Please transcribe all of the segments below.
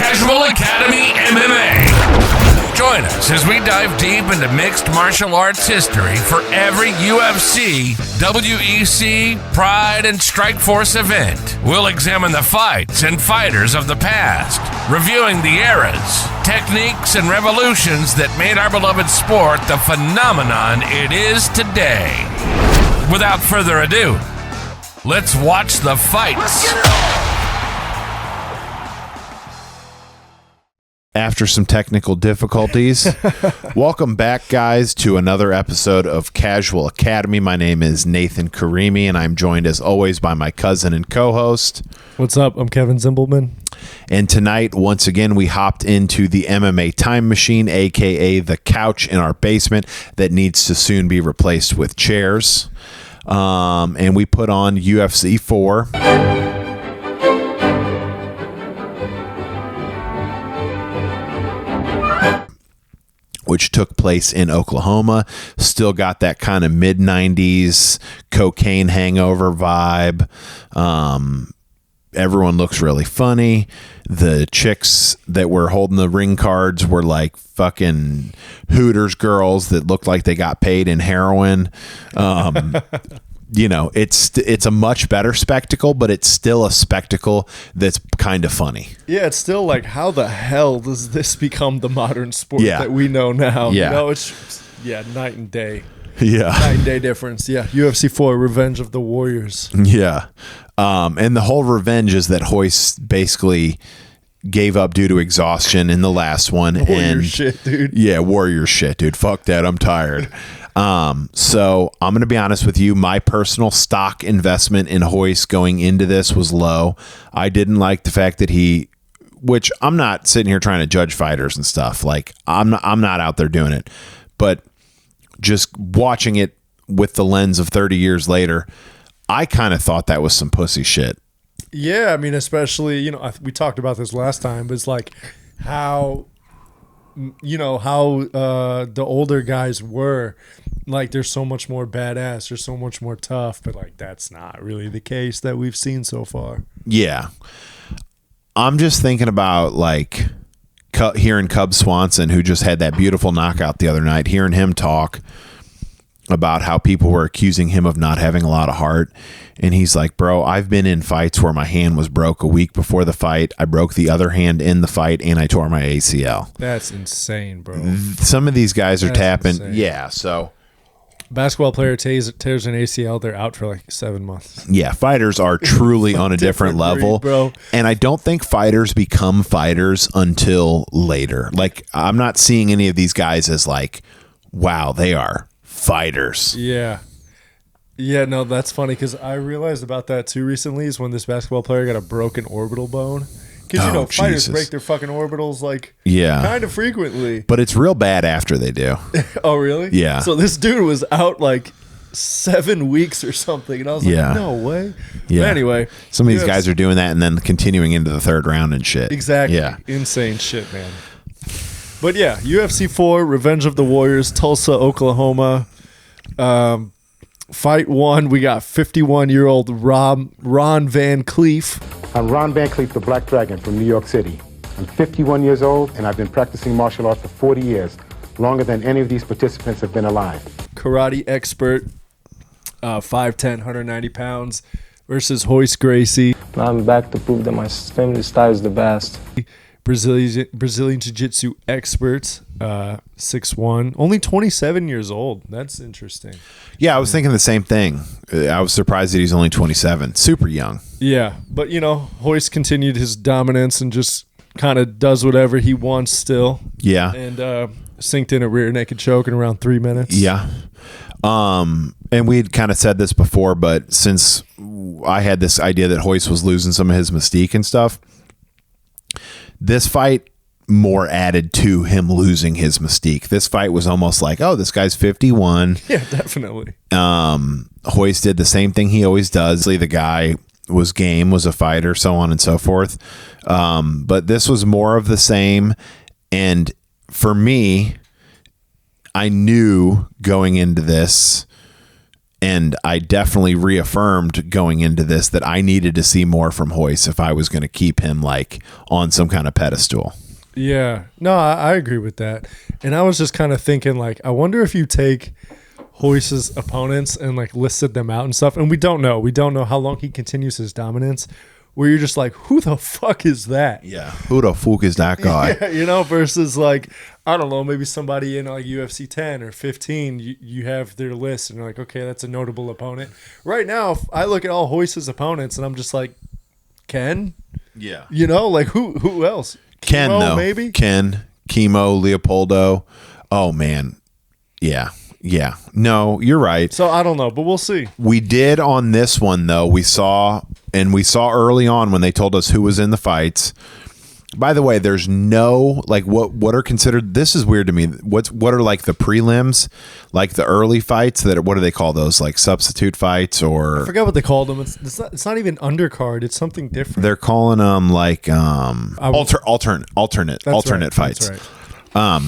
Casual Academy MMA. Join us as we dive deep into mixed martial arts history for every UFC, WEC, Pride, and Strikeforce event. We'll examine the fights and fighters of the past, reviewing the eras, techniques, and revolutions that made our beloved sport the phenomenon it is today. Without further ado, let's watch the fights. After some technical difficulties, welcome back, guys, to another episode of Casual Academy. My name is Nathan Karimi, and I'm joined, as always, by my cousin and co-host. What's up? I'm Kevin Zimbelman. And tonight, once again, we hopped into the MMA time machine, a.k.a. the couch in our basement that needs to soon be replaced with chairs. And we put on UFC 4. Which took place in Oklahoma. Still got that kind of mid-90s cocaine hangover vibe. Everyone looks really funny. The chicks that were holding the ring cards were like fucking Hooters girls that looked like they got paid in heroin. You know, it's a much better spectacle, but it's still a spectacle that's kind of funny. Yeah, it's still like, how the hell does this become the modern sport that we know now? Yeah. You know, it's night and day. Yeah. Night and day difference. Yeah. UFC 4, Revenge of the Warriors. Yeah. And the whole revenge is that Royce basically gave up due to exhaustion in the last one. Warrior shit, dude. Yeah, warrior shit, dude. Fuck that. I'm tired. So I'm going to be honest with you. My personal stock investment in Royce going into this was low. I didn't like the fact that which I'm not sitting here trying to judge fighters and stuff. Like I'm not out there doing it, but just watching it with the lens of 30 years later, I kind of thought that was some pussy shit. Yeah. I mean, especially, you know, we talked about this last time, but it's like how the older guys were, like, they're so much more badass, they're so much more tough, but like that's not really the case that we've seen so far. Yeah. I'm just thinking about like hearing Cub Swanson, who just had that beautiful knockout the other night, hearing him talk about how people were accusing him of not having a lot of heart. And he's like, bro, I've been in fights where my hand was broke a week before the fight. I broke the other hand in the fight, and I tore my ACL. That's insane, bro. Some of these guys are tapping. Insane. Yeah, so. Basketball player tears an ACL, they're out for like 7 months. Yeah, fighters are truly on a different level. Breed, bro. And I don't think fighters become fighters until later. Like, I'm not seeing any of these guys as like, wow, they are fighters. Yeah. Yeah, no, that's funny because I realized about that too recently is when this basketball player got a broken orbital bone. Because, fighters break their fucking orbitals like kind of frequently. But it's real bad after they do. Oh, really? Yeah. So this dude was out like 7 weeks or something. And I was like, no way. Yeah. But anyway. Some of these guys are doing that and then continuing into the third round and shit. Exactly. Yeah. Insane shit, man. But yeah, UFC 4, Revenge of the Warriors, Tulsa, Oklahoma. Fight 1, we got 51-year-old Ron Van Cleef. I'm Ron Van Cleef, the Black Dragon from New York City. I'm 51 years old, and I've been practicing martial arts for 40 years, longer than any of these participants have been alive. Karate expert, 5'10", 190 pounds, versus Royce Gracie. I'm back to prove that my family style is the best. Brazilian Jiu-Jitsu expert, 6'1", only 27 years old. That's interesting. Yeah, I was thinking the same thing. I was surprised that he's only 27. Super young. Yeah, but, Royce continued his dominance and just kind of does whatever he wants still. Yeah. And synced in a rear naked choke in around 3 minutes. Yeah. And we'd kind of said this before, but since I had this idea that Royce was losing some of his mystique and stuff, this fight more added to him losing his mystique. This fight was almost like, oh, this guy's 51. Yeah, definitely. Royce did the same thing he always does. The guy was game, was a fighter, so on and so forth. But this was more of the same. And for me, I knew going into this, And I definitely reaffirmed going into this that I needed to see more from Royce if I was going to keep him like on some kind of pedestal. Yeah. No, I agree with that. And I was just kind of thinking, like, I wonder if you take Royce's opponents and like listed them out and stuff. And we don't know. We don't know how long he continues his dominance. Where you're just like, who the fuck is that? Yeah. Who the fuck is that guy? Yeah, versus like, I don't know, maybe somebody in like UFC 10 or 15, you have their list and you're like, okay, that's a notable opponent. Right now, I look at all Royce's opponents and I'm just like, Ken? Yeah. Like who else? Ken, Chemo, though. maybe? Ken, Chemo, Leopoldo. Oh, man. Yeah. No, you're right. So I don't know, but we'll see. We did on this one, though. We saw early on when they told us who was in the fights. By the way, there's no, like, what are considered, this is weird to me. What are like the prelims, like the early fights what do they call those? Like substitute fights or? I forget what they called them. It's not even undercard. It's something different. They're calling them like alternate fights. That's right.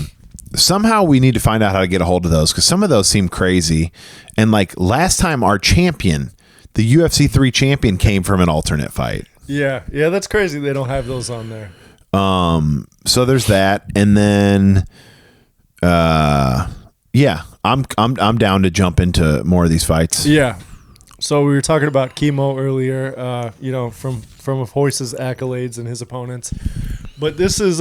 Somehow we need to find out how to get a hold of those because some of those seem crazy. And like last time our champion, the UFC 3 champion, came from an alternate fight. Yeah, that's crazy. They don't have those on there. So there's that, and then, I'm down to jump into more of these fights. Yeah. So we were talking about Chemo earlier, from Royce's accolades and his opponents, but this is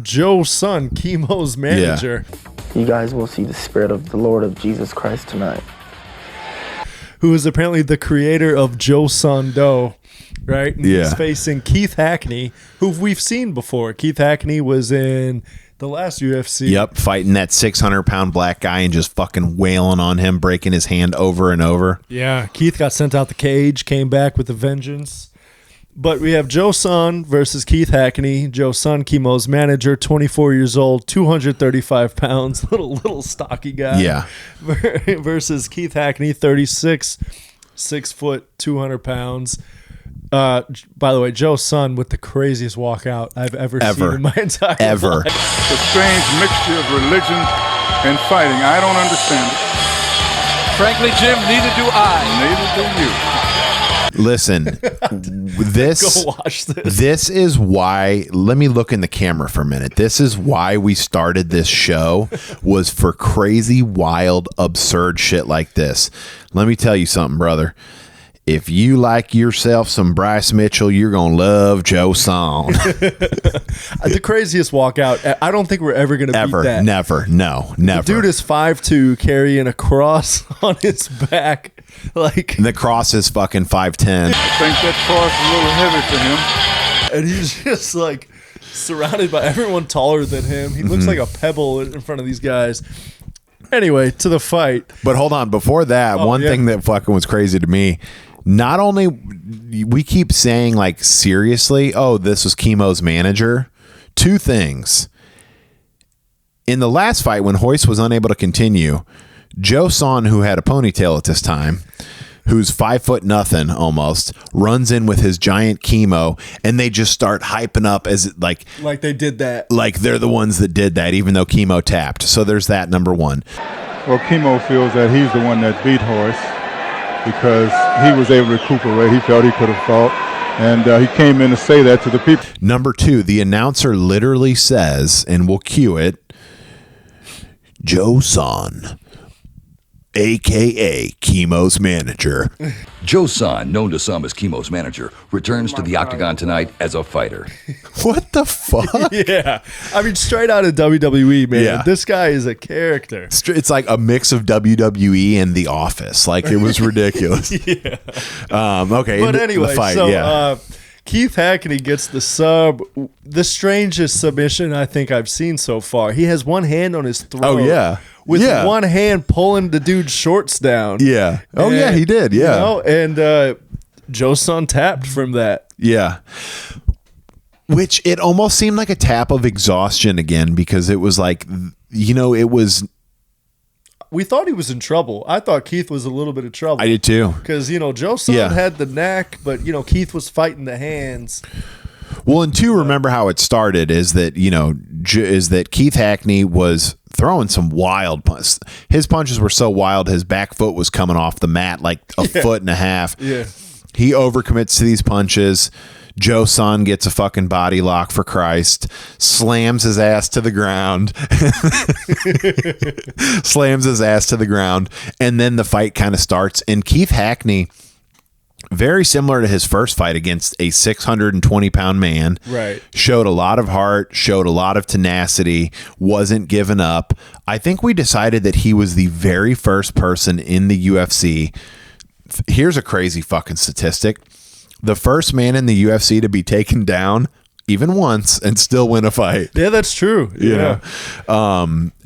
Joe's son, Chemo's manager. Yeah. You guys will see the spirit of the Lord of Jesus Christ tonight. Who is apparently the creator of Joe Son-Do. Right? And he's facing Keith Hackney, who we've seen before. Keith Hackney was in the last UFC. Yep, fighting that 600-pound black guy and just fucking wailing on him, breaking his hand over and over. Yeah, Keith got sent out the cage, came back with a vengeance. But we have Joe Son versus Keith Hackney. Joe Son, Chemo's manager, 24 years old, 235 pounds, little stocky guy. Yeah. Versus Keith Hackney, 36, 6 foot, 200 pounds. By the way, Joe Son with the craziest walkout I've ever seen in my entire life. It's a strange mixture of religion and fighting. I don't understand it. Frankly, Jim, neither do I. Neither do you. Listen, Go watch this. This is why, let me look in the camera for a minute. This is why we started this show, was for crazy, wild, absurd shit like this. Let me tell you something, brother. If you like yourself some Bryce Mitchell, you're going to love Joe Son. The craziest walkout. I don't think we're ever going to beat that. Never. No, never. The dude is 5'2", carrying a cross on his back. Like, and the cross is fucking 5'10". I think that cross is a little heavy for him. And he's just like surrounded by everyone taller than him. He looks like a pebble in front of these guys. Anyway, to the fight. But hold on. Before that, thing that fucking was crazy to me, not only we keep saying like seriously, oh, this was Chemo's manager. Two things. In the last fight, when Royce was unable to continue, Joe Son, who had a ponytail at this time, who's 5'0" almost, runs in with his giant Chemo, and they just start hyping up as like they did that. Like they're the ones that did that, even though Chemo tapped. So there's that, number one. Well, Chemo feels that he's the one that beat Royce because he was able to recuperate. He felt he could have fought, and he came in to say that to the people. Number two, the announcer literally says, and we'll cue it, Joe Son, a.k.a. Chemo's manager. Joe Son, known to some as Chemo's manager, returns to the Octagon tonight as a fighter. What the fuck? Yeah. I mean, straight out of WWE, man. Yeah. This guy is a character. It's like a mix of WWE and The Office. Like, it was ridiculous. Yeah. Okay. But anyway, the fight, so Keith Hackney gets the sub, the strangest submission I think I've seen so far. He has one hand on his throat. Oh, yeah. With one hand pulling the dude's shorts down. Yeah. Oh, yeah, he did. Yeah. And Joe Son tapped from that. Yeah. Which it almost seemed like a tap of exhaustion again, because it was like, it was. We thought he was in trouble. I thought Keith was a little bit of trouble. I did too. Because, Joe Son had the neck, but, Keith was fighting the hands. Well, and two, remember how it started is that, is that Keith Hackney was throwing some wild punches. His punches were so wild, his back foot was coming off the mat like a foot and a half. Yeah. He overcommits to these punches. Joe Son gets a fucking body lock for Christ, slams his ass to the ground, and then the fight kind of starts. And Keith Hackney, very similar to his first fight against a 620-pound man, right, showed a lot of heart, showed a lot of tenacity, wasn't giving up. I think we decided that he was the very first person in the UFC. Here's a crazy fucking statistic. The first man in the UFC to be taken down even once and still win a fight. Yeah, that's true. You know?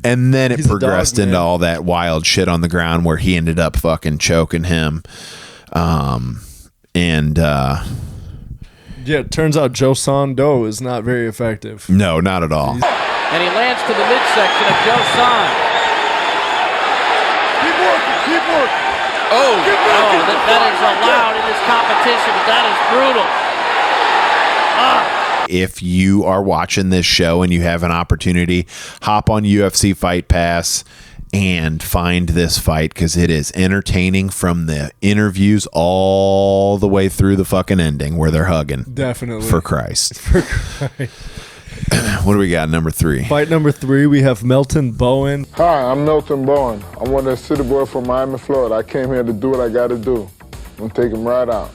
And then it progressed dog, into all that wild shit on the ground where he ended up fucking choking him. Yeah, it turns out Joe Son Do is not very effective. No, not at all. And he lands to the midsection of Joe Son. Keep working. That is allowed in this competition. That is brutal. If you are watching this show and you have an opportunity, hop on UFC Fight Pass and find this fight, because it is entertaining from the interviews all the way through the fucking ending where they're hugging. Definitely. For Christ. For Christ. What do we got? Number 3. Fight number 3, we have Melton Bowen. Hi, I'm Melton Bowen. I'm one of the city boys from Miami, Florida. I came here to do what I got to do. I'm taking him right out.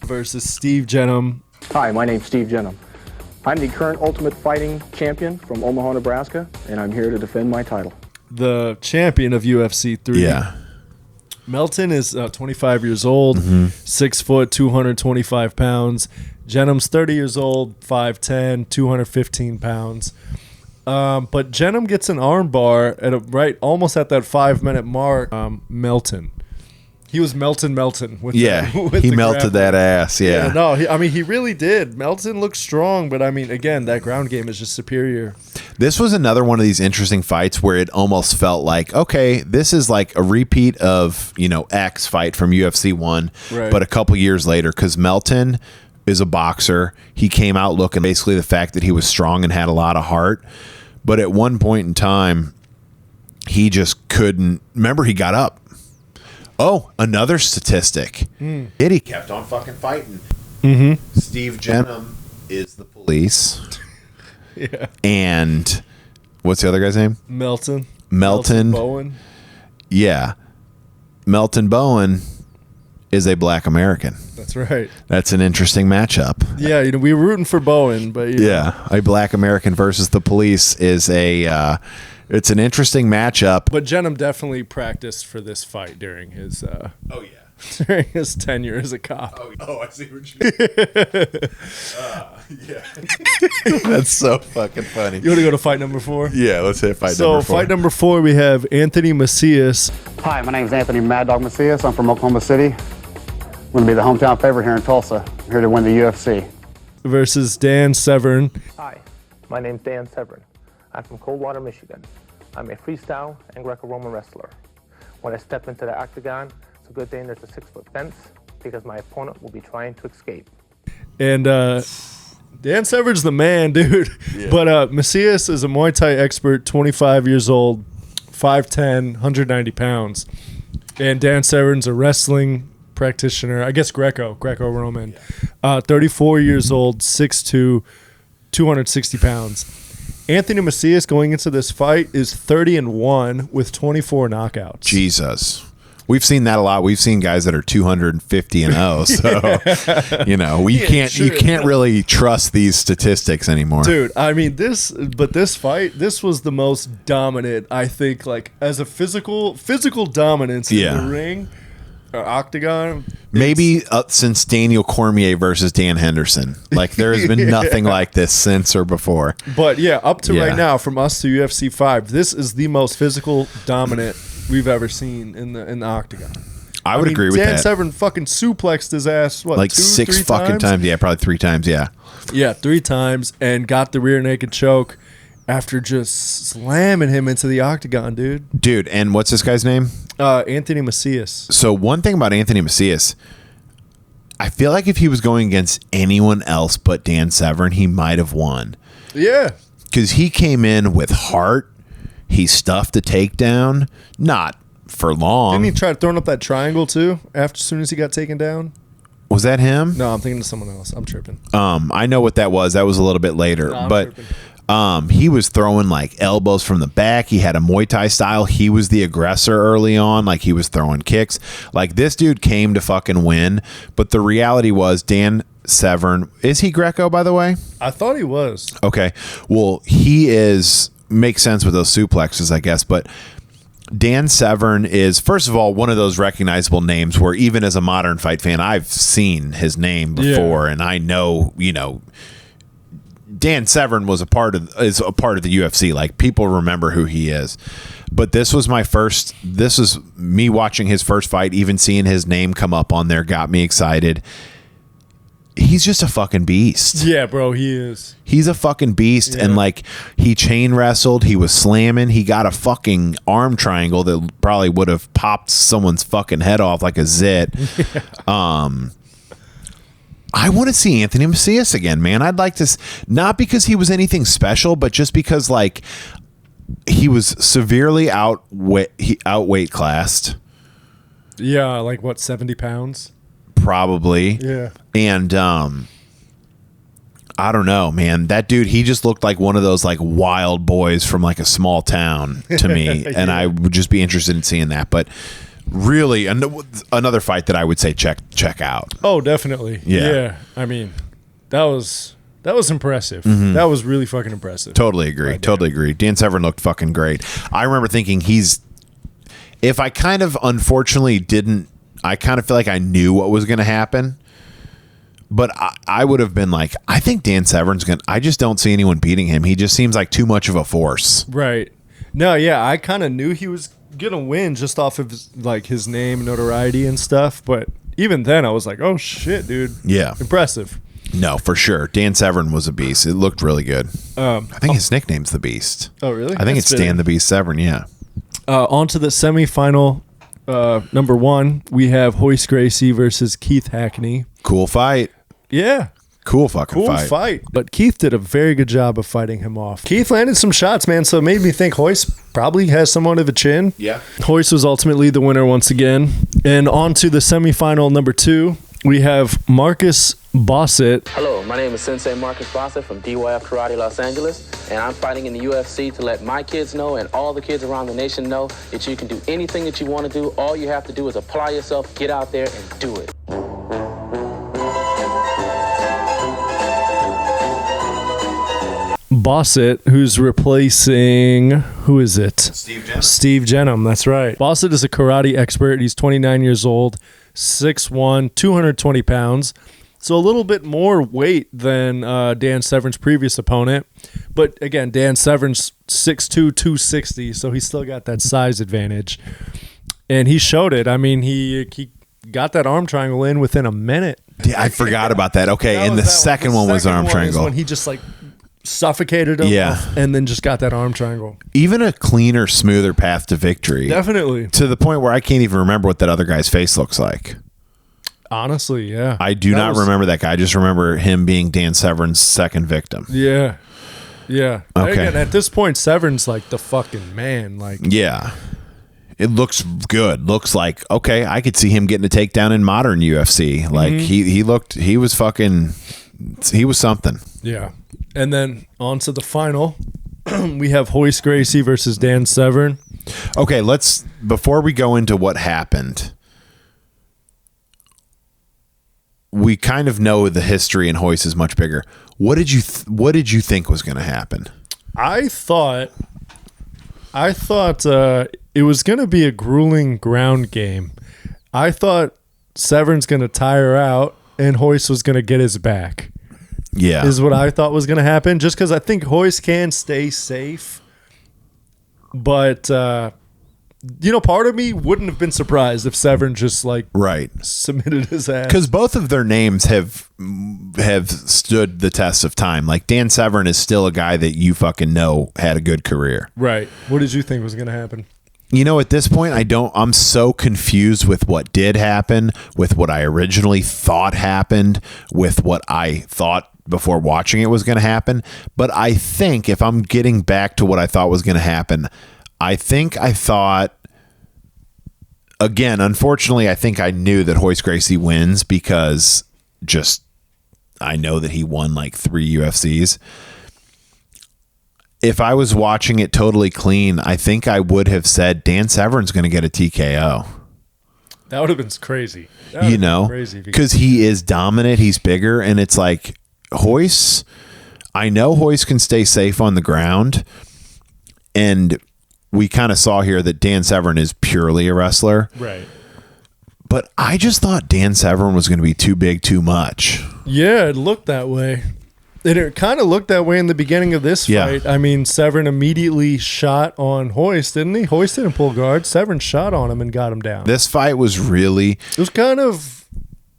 Versus Steve Jenham. Hi, my name's Steve Jenham. I'm the current Ultimate Fighting champion from Omaha, Nebraska, and I'm here to defend my title. The champion of UFC 3. Yeah. Melton is 25 years old, 6 foot, 225 pounds. Jenham's 30 years old, 5'10", 215 pounds. But Jenham gets an armbar at almost at that 5-minute mark. Melton. He was Melton. With he the melted that ass. Yeah. No, he really did. Melton looks strong, but I mean, again, that ground game is just superior. This was another one of these interesting fights where it almost felt like, okay, this is like a repeat of, X fight from UFC 1, right, but a couple years later, because Melton is a boxer. He came out looking basically the fact that he was strong and had a lot of heart. But at one point in time, he just couldn't. Remember, he got up. Oh, another statistic. He kept on fucking fighting. Steve Jenham is the police. Yeah. And what's the other guy's name? Melton Bowen. Yeah. Melton Bowen is a black American. That's right. That's an interesting matchup. Yeah, we were rooting for Bowen, but a black American versus the police is it's an interesting matchup. But Jenham definitely practiced for this fight during his during his tenure as a cop. I see what you mean. That's so fucking funny. You want to go to fight number 4? Yeah, let's hit fight number 4. So fight number 4, we have Anthony Macias. Hi, my name is Anthony Mad Dog Macias. I'm from Oklahoma City. I'm going to be the hometown favorite here in Tulsa. I'm here to win the UFC. Versus Dan Severn. Hi, my name's Dan Severn. I'm from Coldwater, Michigan. I'm a freestyle and Greco-Roman wrestler. When I step into the Octagon, it's a good thing there's a 6-foot fence because my opponent will be trying to escape. And Dan Severn's the man, dude. Yeah. But Macias is a Muay Thai expert, 25 years old, 5'10", 190 pounds. And Dan Severn's a wrestling practitioner, I guess Greco-Roman, 34 years old, 6'2", 260 pounds. Anthony Macias going into this fight is 30-1 with 24 knockouts. Jesus. We've seen that a lot. We've seen guys that are 250-0. So, you can't really trust these statistics anymore. Dude, I mean, this fight, this was the most dominant, I think, like as a physical dominance in the ring. Octagon, maybe since Daniel Cormier versus Dan Henderson. Like there has been nothing like this since or before. But up to right now, from us to UFC 5, this is the most physical dominant we've ever seen in the Octagon. I would agree with that. Dan Severn fucking suplexed his ass like 6 fucking times. Yeah, probably 3 times. Yeah, 3 times, and got the rear naked choke after just slamming him into the Octagon, dude. And what's this guy's name? Anthony Macias. So one thing about Anthony Macias, I feel like if he was going against anyone else but Dan Severn, he might have won. Yeah. Because he came in with heart. He stuffed a takedown, not for long. Didn't he try throwing up that triangle too as soon as he got taken down? Was that him? No, I'm thinking of someone else. I'm tripping. I know what that was. That was a little bit later. No, I'm but tripping. he was throwing like elbows from the back. He had a Muay Thai style. He was the aggressor early on. Like he was throwing kicks. Like this dude came to fucking win. But the reality was Dan Severn, is he Greco, by the way? I thought he was. Okay. Well, he is, makes sense with those suplexes, I guess. But Dan Severn is, first of all, one of those recognizable names where even as a modern fight fan, I've seen his name before, and I know, Dan Severn is a part of the UFC. Like people remember who he is. But this was me watching his first fight, even seeing his name come up on there got me excited. He's just a fucking beast. Yeah, bro, he is. He's a fucking beast. Yeah. And like he chain wrestled, he was slamming, he got a fucking arm triangle that probably would have popped someone's fucking head off like a zit. Yeah. I want to see Anthony Macias again, man. I'd like to, not because he was anything special, but just because like he was severely outweight classed. Yeah, like what, 70 pounds? Probably. Yeah. And I don't know, man. That dude, he just looked like one of those like wild boys from like a small town to me. Yeah. And I would just be interested in seeing that. But really, another fight that I would say check out. Oh, definitely. Yeah. I mean, that was impressive. Mm-hmm. That was really fucking impressive. Totally agree. Totally agree. Dan Severn looked fucking great. I remember thinking if I kind of unfortunately didn't, I kind of feel like I knew what was going to happen, but I would have been like, I think Dan Severn's I just don't see anyone beating him. He just seems like too much of a force. Right. No, yeah, I kind of knew he was going to win just off of his name, notoriety and stuff. But even then I was like, oh shit, dude. Yeah. Impressive. No, for sure. Dan Severn was a beast. It looked really good. I think his nickname's the Beast. Oh, really? I think it's Dan the Beast Severn. Yeah. On to the semifinal. Number 1, we have Royce Gracie versus Keith Hackney. Cool fight. Yeah. Cool fight. But Keith did a very good job of fighting him off. Keith landed some shots, man, so it made me think Royce probably has somewhat of a chin. Yeah. Royce was ultimately the winner once again. And on to the semifinal number 2, we have Marcus Bossett. Hello, my name is Sensei Marcus Bossett from DYF Karate Los Angeles, and I'm fighting in the UFC to let my kids know and all the kids around the nation know that you can do anything that you want to do. All you have to do is apply yourself, get out there, and do it. Bossett, who's replacing, who is it? Steve Jenham. Steve Jenham, that's right. Bossett is a karate expert. He's 29 years old, 6'1", 220 pounds. So a little bit more weight than Dan Severn's previous opponent. But again, Dan Severn's 6'2", 260, so he's still got that size advantage. And he showed it. I mean, he got that arm triangle in within a minute. Yeah, I forgot about that. Okay, and the second one was arm triangle. When he just like suffocated him, and then just got that arm triangle. Even a cleaner, smoother path to victory. Definitely. To the point where I can't even remember what that other guy's face looks like. Honestly, yeah. I do not remember that guy. I just remember him being Dan Severn's second victim. Yeah. Yeah. Okay. Again, at this point, Severn's like the fucking man. Like, yeah. It looks good. Looks like, okay, I could see him getting a takedown in modern UFC. Like, he was something. Yeah. And then on to the final, we have Royce Gracie versus Dan Severn. Okay, before we go into what happened, we kind of know the history, and Royce is much bigger. What did you think was going to happen? I thought it was going to be a grueling ground game. I thought Severn's going to tire out and Royce was going to get his back. Yeah. Is what I thought was going to happen, just because I think Royce can stay safe. But, part of me wouldn't have been surprised if Severn just submitted his ass. Because both of their names have stood the test of time. Like Dan Severn is still a guy that you fucking know had a good career. Right. What did you think was going to happen? At this point, I'm so confused with what did happen, with what I originally thought happened, with what I thought before watching it was going to happen. But I think if I'm getting back to what I thought was going to happen, I thought, again, unfortunately, I think I knew that Royce Gracie wins because I know that he won like 3 UFCs. If I was watching it totally clean, I think I would have said Dan Severn's going to get a TKO. That would have been crazy. Because he is dominant. He's bigger. And it's like Royce, I know Royce can stay safe on the ground. And we kind of saw here that Dan Severn is purely a wrestler. Right. But I just thought Dan Severn was going to be too big, too much. Yeah, it looked that way. And it kind of looked that way in the beginning of this fight. I mean, Severn immediately shot on Royce, didn't he? Royce didn't pull guard. Severn shot on him and got him down. This fight was really... It was kind of...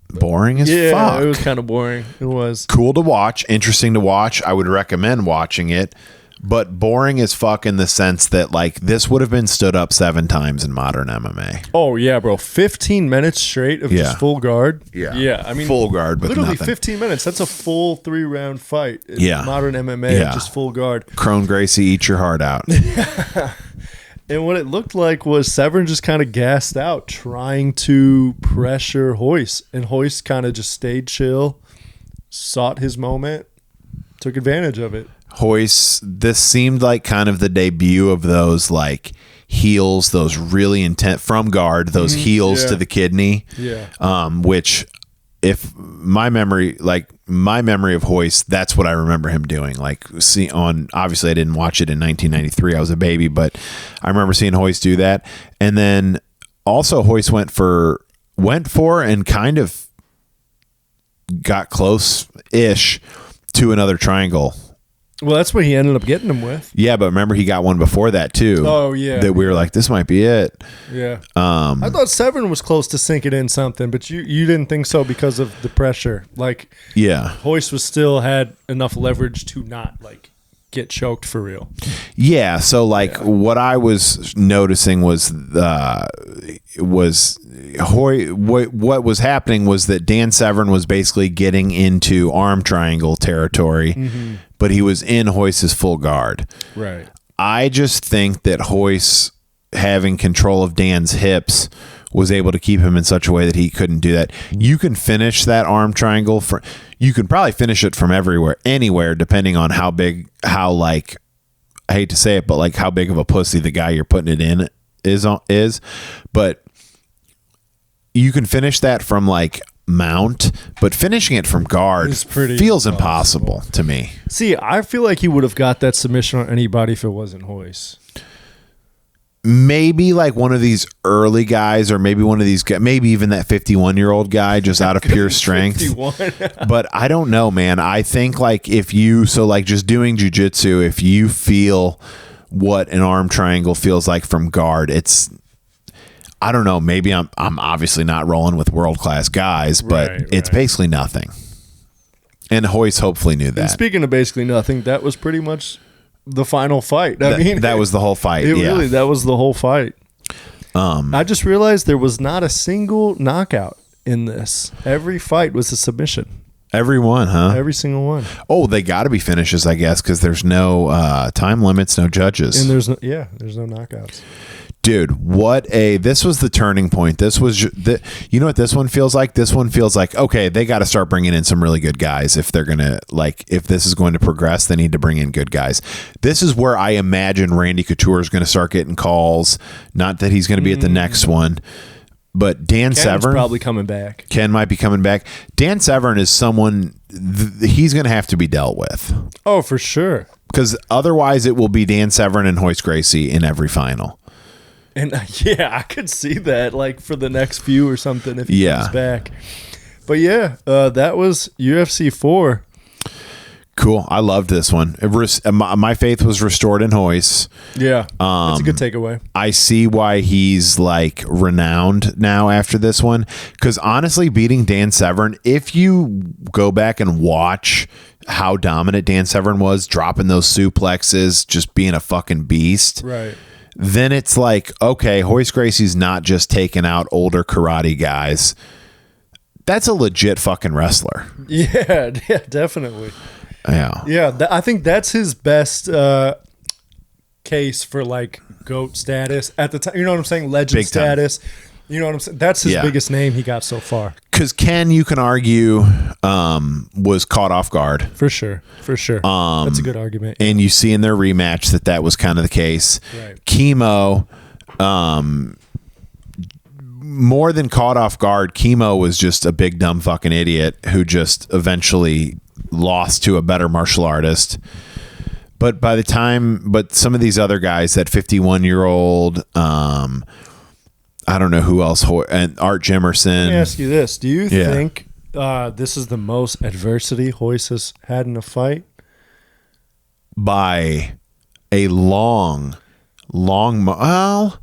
boring as fuck. Yeah, it was kind of boring. It was. Cool to watch. Interesting to watch. I would recommend watching it. But boring as fuck in the sense that, like, this would have been stood up 7 times in modern MMA. Oh, yeah, bro. 15 minutes straight of just full guard. Yeah. Yeah, I mean, full guard with literally nothing. 15 minutes. That's a full 3-round fight in modern MMA. Yeah. Just full guard. Crone Gracie, eat your heart out. And what it looked like was Severn just kind of gassed out trying to pressure Royce. And Royce kind of just stayed chill, sought his moment, took advantage of it. Royce, this seemed like kind of the debut of those like heels, those really intense from guard, those heels to the kidney. Yeah. Which if my memory of Royce, that's what I remember him doing. Like obviously I didn't watch it in 1993. I was a baby, but I remember seeing Royce do that. And then also Royce went for and kind of got close-ish to another triangle. Well, that's what he ended up getting him with. Yeah, but remember he got one before that too. Oh, yeah. That we were like, this might be it. Yeah. I thought Severn was close to sinking in something, but you didn't think so because of the pressure. Like, yeah, Royce was still had enough leverage to not like get choked for real. Yeah. So like what I was noticing was what was happening was that Dan Severn was basically getting into arm triangle territory, but he was in Royce's full guard. Right. I just think that Royce having control of Dan's hips was able to keep him in such a way that he couldn't do that. You can finish that arm triangle you can probably finish it from anywhere, depending on how big, I hate to say it, but like how big of a pussy the guy you're putting it in is. But you can finish that from like mount, but finishing it from guard feels impossible to me. See, I feel like he would have got that submission on anybody if it wasn't Royce. Maybe like one of these early guys, or maybe one of these guys, maybe even that 51-year-old guy just out of pure strength. But I don't know, man. I think like just doing jiu-jitsu, if you feel what an arm triangle feels like from guard, I don't know. Maybe I'm obviously not rolling with world-class guys, but it's basically nothing. And Royce hopefully knew that. And speaking of basically nothing, that was pretty much the final fight. I mean, that was the whole fight. Really, that was the whole fight. I just realized there was not a single knockout in this. Every fight was a submission. Every one, huh? Every single one. Oh, they got to be finishes, I guess, because there's no time limits, no judges, and there's no knockouts. Dude, this was the turning point. This was you know what this one feels like? This one feels like, okay, they got to start bringing in some really good guys. If they're going to if this is going to progress, they need to bring in good guys. This is where I imagine Randy Couture is going to start getting calls. Not that he's going to be at the next one, but Dan Severn probably coming back. Ken might be coming back. Dan Severn is someone he's going to have to be dealt with. Oh, for sure. Because otherwise it will be Dan Severn and Royce Gracie in every final. And I could see that like for the next few or something if he comes back. But that was UFC 4. Cool. I loved this one. My faith was restored in Royce. Yeah. That's a good takeaway. I see why he's like renowned now after this one. Because honestly, beating Dan Severn, if you go back and watch how dominant Dan Severn was, dropping those suplexes, just being a fucking beast. Right. Then it's like, okay, Royce Gracie's not just taking out older karate guys. That's a legit fucking wrestler. Yeah, definitely. Yeah. Yeah, I think that's his best case for like GOAT status at the time. You know what I'm saying? Legend Big time. status. You know what I'm saying? That's his Yeah. biggest name he got so far. Because Ken, you can argue, was caught off guard. For sure. That's a good argument. And you see in their rematch that was kind of the case. Right. Chemo, more than caught off guard, Chemo was just a big dumb fucking idiot who just eventually lost to a better martial artist. But some of these other guys, that 51-year-old, I don't know who else, and Art Jimerson. Let me ask you this. Do you think this is the most adversity Royce has had in a fight? By a long, well,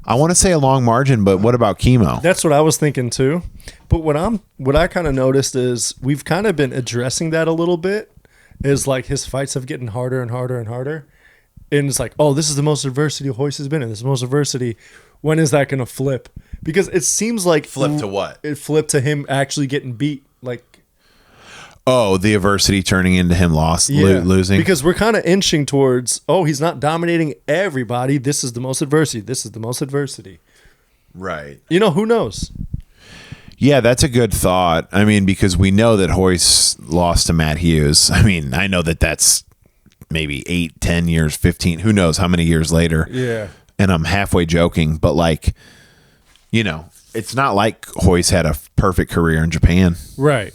I want to say a long margin, but what about Chemo? That's what I was thinking too. But what I kind of noticed is we've kind of been addressing that a little bit, is like his fights have getting harder and harder and harder. And it's like, oh, this is the most adversity Royce has been in. This is the most adversity. When is that going to flip? Because it seems like... Flip to what? It flipped to him actually getting beat. Like, oh, the adversity turning into him losing? Because we're kind of inching towards, oh, he's not dominating everybody. This is the most adversity. This is the most adversity. Right. You know, who knows? Yeah, that's a good thought. I mean, because we know that Royce lost to Matt Hughes. I mean, I know that's maybe 8, 10 years, 15, who knows how many years later. Yeah. And I'm halfway joking, but like, you know, it's not like Royce had a perfect career in Japan. Right.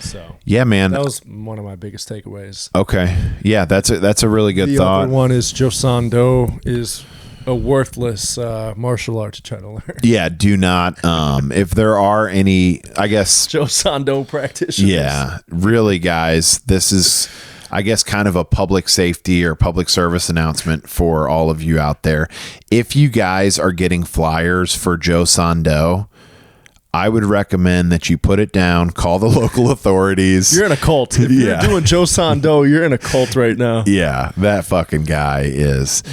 So yeah, man, that was one of my biggest takeaways. Okay, yeah, that's a really good thought. The other one is Joseon Do is a worthless martial art to try to learn. Yeah, do not. If there are any, I guess Joseon Do practitioners. Yeah, really, guys, this is, I guess, kind of a public safety or public service announcement for all of you out there. If you guys are getting flyers for Joseon Do, I would recommend that you put it down, call the local authorities. You're in a cult. If you're doing Joseon Do, you're in a cult right now. Yeah, that fucking guy is.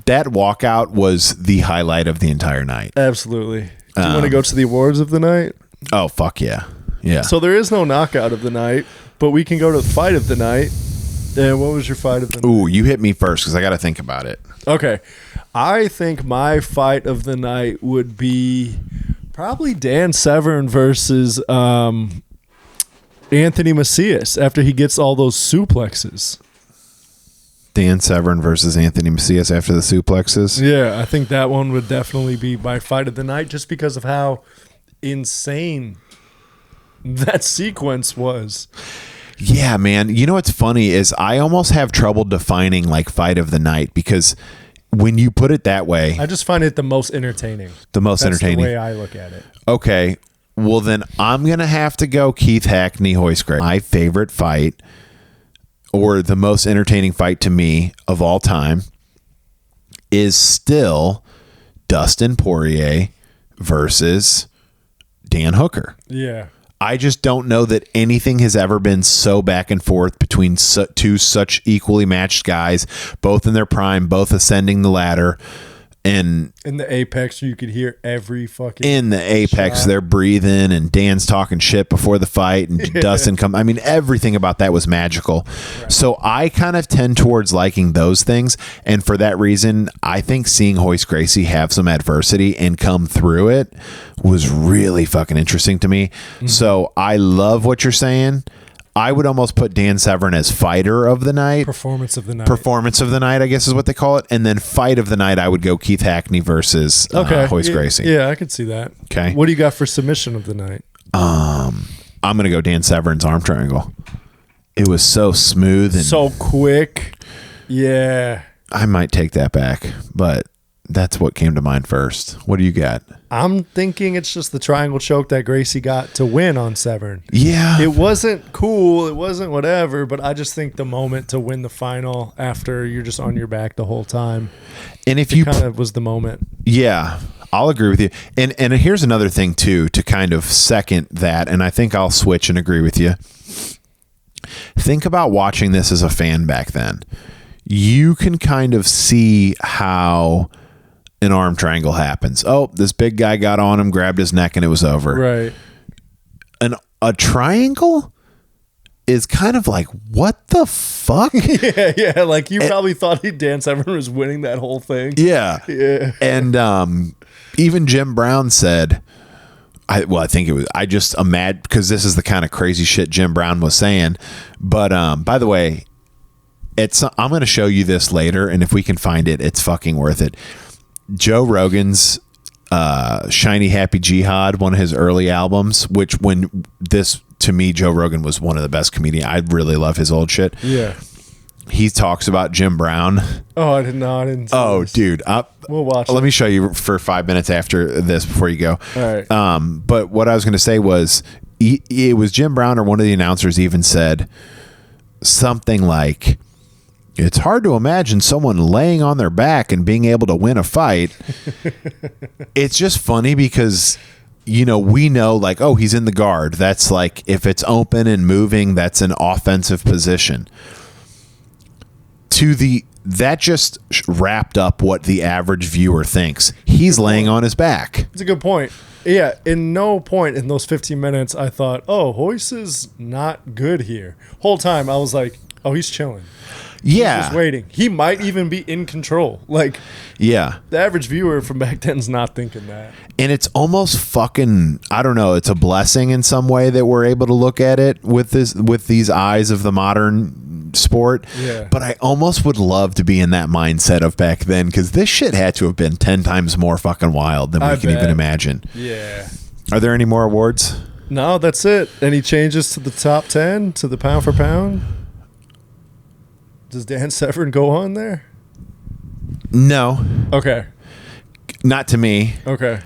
That walkout was the highlight of the entire night. Absolutely. Do you want to go to the awards of the night? Oh, fuck yeah. Yeah. So there is no knockout of the night, but we can go to the fight of the night. And what was your fight of the night? Ooh, you hit me first because I got to think about it. Okay. I think my fight of the night would be probably Dan Severn versus Anthony Macias after he gets all those suplexes. Dan Severn versus Anthony Macias after the suplexes? Yeah, I think that one would definitely be my fight of the night just because of how insane that sequence was. Yeah, man. You know what's funny is I almost have trouble defining like fight of the night because when you put it that way, I just find it the most entertaining. That's entertaining. The way I look at it. Okay. Well, then I'm going to have to go Keith Hackney, Royce Gracie. My favorite fight, or the most entertaining fight to me of all time, is still Dustin Poirier versus Dan Hooker. Yeah. I just don't know that anything has ever been so back and forth between two such equally matched guys, both in their prime, both ascending the ladder. And in the apex, you could hear every fucking in the apex, shot. They're breathing, and Dan's talking shit before the fight, and Dustin come. I mean, everything about that was magical. Right. So I kind of tend towards liking those things, and for that reason, I think seeing Royce Gracie have some adversity and come through it was really fucking interesting to me. Mm-hmm. So I love what you're saying. I would almost put Dan Severn as fighter of the night. Performance of the night. Performance of the night, I guess is what they call it. And then fight of the night, I would go Keith Hackney versus Royce Gracie. Yeah, I could see that. Okay. What do you got for submission of the night? I'm going to go Dan Severn's arm triangle. It was so smooth and so quick. Yeah. I might take that back, but that's what came to mind first. What do you got? I'm thinking it's just the triangle choke that Gracie got to win on Severn. Yeah. It wasn't cool. It wasn't whatever, but I just think the moment to win the final after you're just on your back the whole time. And if you kind of was the moment. Yeah, I'll agree with you. And here's another thing too, to kind of second that. And I think I'll switch and agree with you. Think about watching this as a fan back then. You can kind of see how an arm triangle happens. Oh, this big guy got on him, grabbed his neck, and it was over. Right. A triangle is kind of like, what the fuck? Yeah. Like you probably thought Dan Severn was winning that whole thing. Yeah. Yeah. And even Jim Brown said, I think it was, I just imagine, because this is the kind of crazy shit Jim Brown was saying. But by the way, I'm going to show you this later, and if we can find it, it's fucking worth it. Joe Rogan's Shiny Happy Jihad, one of his early albums, which to me, Joe Rogan was one of the best comedians. I really love his old shit. Yeah. He talks about Jim Brown. Oh, I didn't. Oh, dude. We'll watch. Let me show you for 5 minutes after this before you go. All right. But what I was going to say was, it was Jim Brown or one of the announcers even said something like, it's hard to imagine someone laying on their back and being able to win a fight. It's just funny because, we know like, oh, he's in the guard. That's like, if it's open and moving, that's an offensive position. That just wrapped up what the average viewer thinks. He's laying on his back. It's a good point. Yeah, in no point in those 15 minutes I thought, oh, Royce is not good here. Whole time I was like, oh, he's chilling. Yeah. He's just waiting. He might even be in control. Like, yeah. The average viewer from back then's not thinking that. And it's almost fucking, I don't know, it's a blessing in some way that we're able to look at it with these eyes of the modern sport. Yeah. But I almost would love to be in that mindset of back then, because this shit had to have been 10 times more fucking wild than we can even imagine. Yeah. Are there any more awards? No, that's it. Any changes to the top 10, to the pound for pound? Does Dan Severn go on there? No. Okay. Not to me. Okay.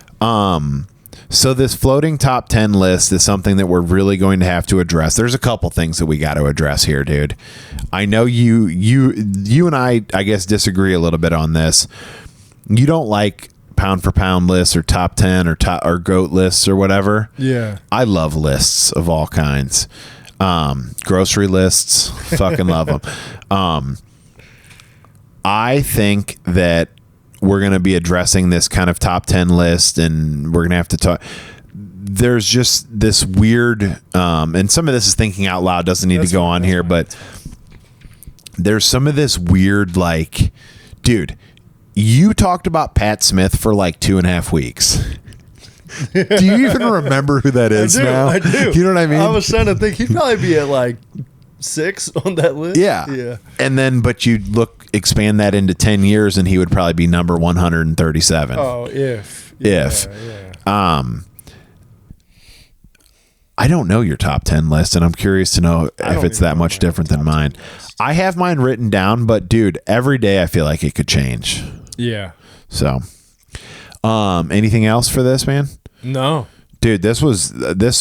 So this floating top 10 list is something that we're really going to have to address. There's a couple things that we got to address here, dude. I know you and I guess disagree a little bit on this. You don't like pound for pound lists or top 10 or GOAT lists or whatever. Yeah. I love lists of all kinds. Grocery lists, fucking love them. I think that we're going to be addressing this kind of top 10 list, and we're going to have to talk. There's just this weird, and some of this is thinking out loud, doesn't need to go on here, but there's some of this weird, like, dude, you talked about Pat Smith for like 2.5 weeks. Do you even remember who that is now? I do. You know what I mean? I was trying to think. He'd probably be at like 6 on that list. Yeah. Yeah. And then, but you expand that into 10 years and he would probably be number 137. Oh, if. I don't know your top 10 list, and I'm curious to know if it's that much different than mine. I have mine written down, but dude, every day I feel like it could change. Yeah. So, anything else for this, man? No. Dude, this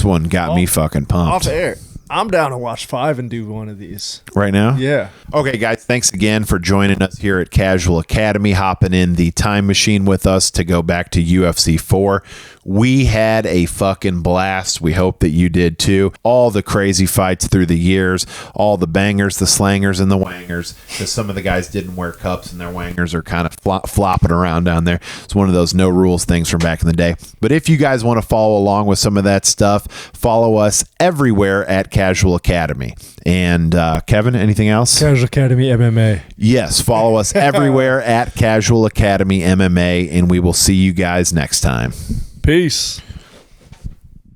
one got me fucking pumped. Off air. I'm down to watch 5 and do one of these. Right now? Yeah. Okay, guys, thanks again for joining us here at Casual Academy, hopping in the time machine with us to go back to UFC 4. We had a fucking blast. We hope that you did too. All the crazy fights through the years, all the bangers, the slangers, and the wangers, because some of the guys didn't wear cups and their wangers are kind of flopping around down there. It's one of those no rules things from back in the day. But if you guys want to follow along with some of that stuff, follow us everywhere at Casual Academy. And Kevin, anything else? Casual Academy MMA. Yes, follow us everywhere at Casual Academy MMA, and we will see you guys next time. Peace.